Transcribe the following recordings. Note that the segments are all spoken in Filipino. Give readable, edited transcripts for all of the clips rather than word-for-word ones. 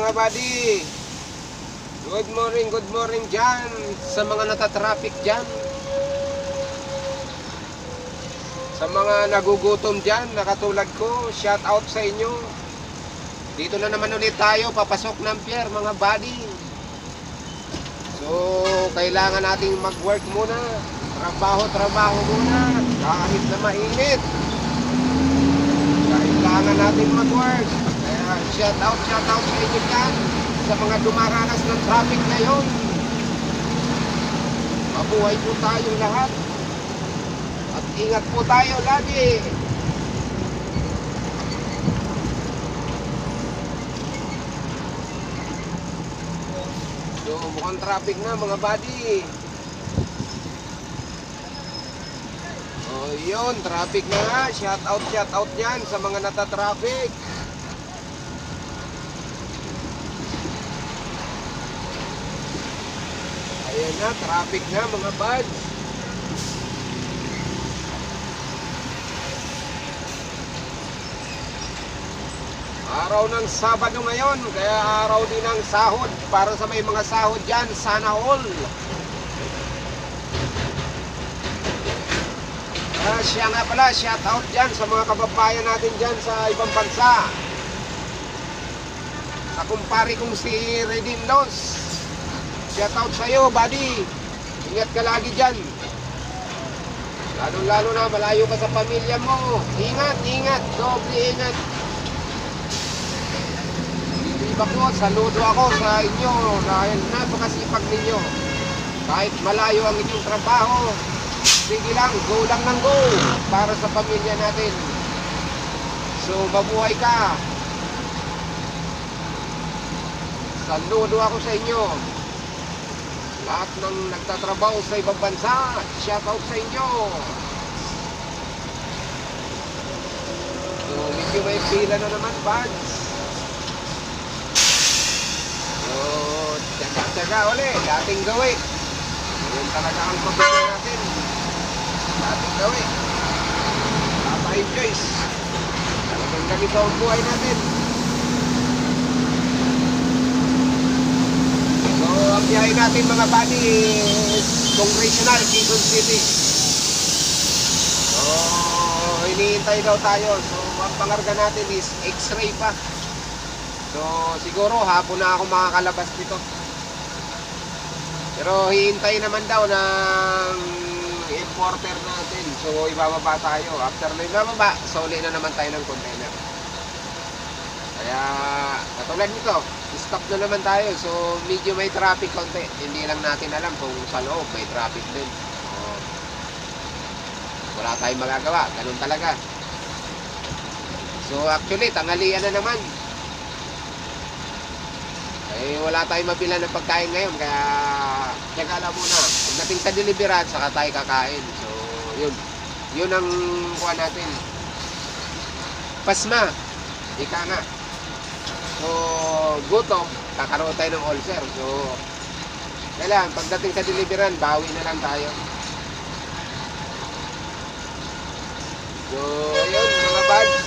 mga buddy. Good morning dyan sa mga natatraffic dyan. Sa mga nagugutom dyan, nakatulad ko, shout out sa inyo. Dito na naman ulit tayo, papasok ng pier mga buddy. So, kailangan nating mag-work muna. Trabaho muna, kahit na mainit. Kailangan natin mag-work. Kaya shout out sa inyo dyan, sa mga dumaranas ng traffic ngayon. Mabuhay po tayong lahat. At ingat po tayo lagi. So, mukhang traffic na mga buddy. Oh, yun, traffic na nga. Shout out yan sa mga natatraffic. Ayan na, traffic na mga buds. Araw ng Sabado ngayon, kaya araw din ng sahod. Para sa may mga sahod dyan, sana all. Siya nga pala, shout out dyan sa mga kababayan natin dyan sa ibang bansa. Sa kumpare kong si Redin Los, shout out sa'yo buddy. Ingat ka lagi dyan. Lalo na malayo ka sa pamilya mo. Ingat, doble ingat. Iba ko, saludo ako sa inyo dahil napakasipag ninyo. Kahit malayo ang inyong trabaho, sige lang, go lang ng go para sa pamilya natin. So, mabuhay ka. Saludo ako sa inyo. Lahat ng nagtatrabaho sa ibang bansa, shout out sa inyo. So, medyo may pila na naman, buds. So, tsaga ulit, dating gawin. Yun talaga ang pagkakas natin. Dating gawin. Tayong choice. Talagang ganito ang buhay natin. So, ang biyahe natin mga buddy is Congressional, Quezon City. So, hinihintay daw tayo. So, ang pangarga natin is X-ray pa. So, siguro hapon na ako makakalabas dito. Pero hihintay naman daw ng importer natin. So, ibababa tayo. After na ibababa, soli na naman tayo ng container. Kaya, katulad nito, stop na naman tayo. So, medyo may traffic konti. Hindi lang natin alam kung sa loob may traffic din. So, wala tayong magagawa. Ganun talaga. So, actually, tanghalian na naman. Eh, wala tayong mabila ng pagkain ngayon. Kaya, teka lang muna. Pagdating sa deliveran, saka tayo kakain. So, yun. Yun ang kuha natin. Pasma. Ika nga. So, gutom, kakaroon tayo ng ulcer. So, kailangan, pagdating sa deliveran, bawi na lang tayo. So, ayun, mga buds.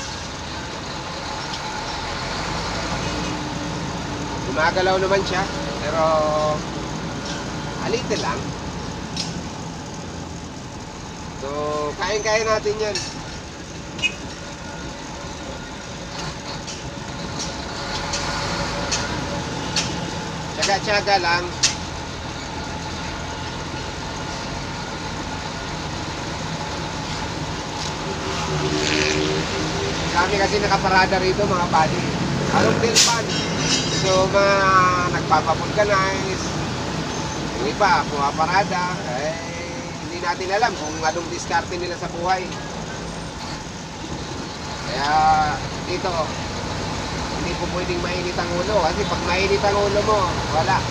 Gumagalaw naman siya, pero alite lang. So, kain-kain natin yan. Tsaga-tsaga lang. Kami kasi nakaparada rito mga buddy. Anong Delpan? So, nagpapavulcanize. Yung iba, pumaparada. Eh, hindi natin alam kung anong diskarte nila sa buhay. Kaya, dito, hindi po pwedeng mainit ang ulo. Kasi pag mainit ang ulo mo, wala.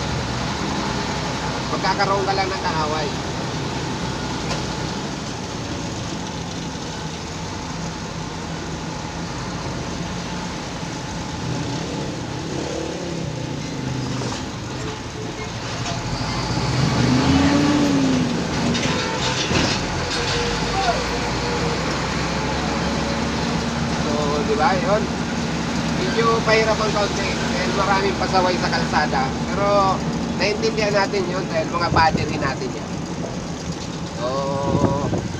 Magkakaroon ka lang ng kaaway. Diba? Yun. Medyo pahirap ang kaunti. And dahil maraming pasaway sa kalsada. Pero naintindihan natin yun dahil mga battery natin yan. So,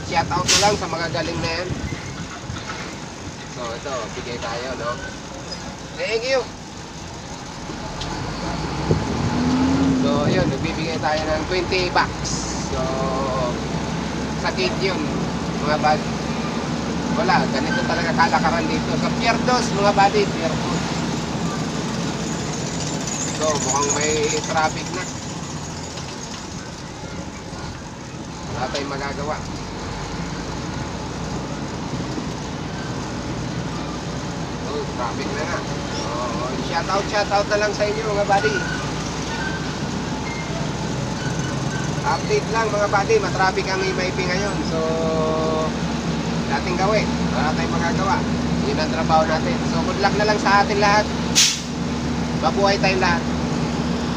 shout out na lang sa mga galing na yan. So, ito, bigay tayo, no? Thank you! So, yun, nagbibigay tayo ng 20 bucks. So, sa gate yun, mga bad. Wala, ganito talaga kalakaran dito. Sa Pierdos, mga buddy, Pierdos. So, mukhang may traffic na. Wala tayong magagawa. So, traffic na nga. So, shoutout na lang sa inyo, mga buddy. Update lang, mga buddy. Matraffic ang MIP ngayon. So, dating gawin. Wala tayong magagawa. Yun ang trabaho natin. So, good luck na lang sa atin lahat. Mabuhay tayong lahat.